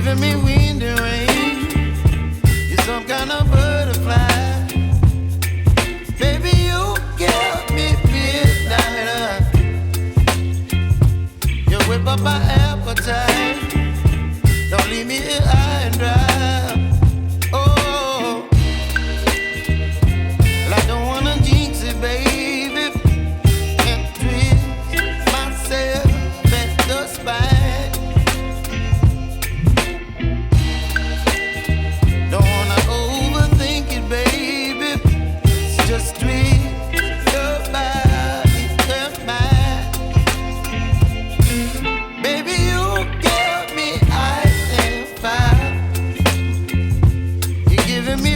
giving me wind and rain. You're some kind of butterfly. Baby, you give me midnight. You whip up my appetite. Don't leave me here high and dry. Oh, well, I don't wanna jinx it, baby. Can't twist myself at the spine. Don't wanna overthink it, baby. It's just twist your body and mine. Baby, you give me ice and fire. You're giving me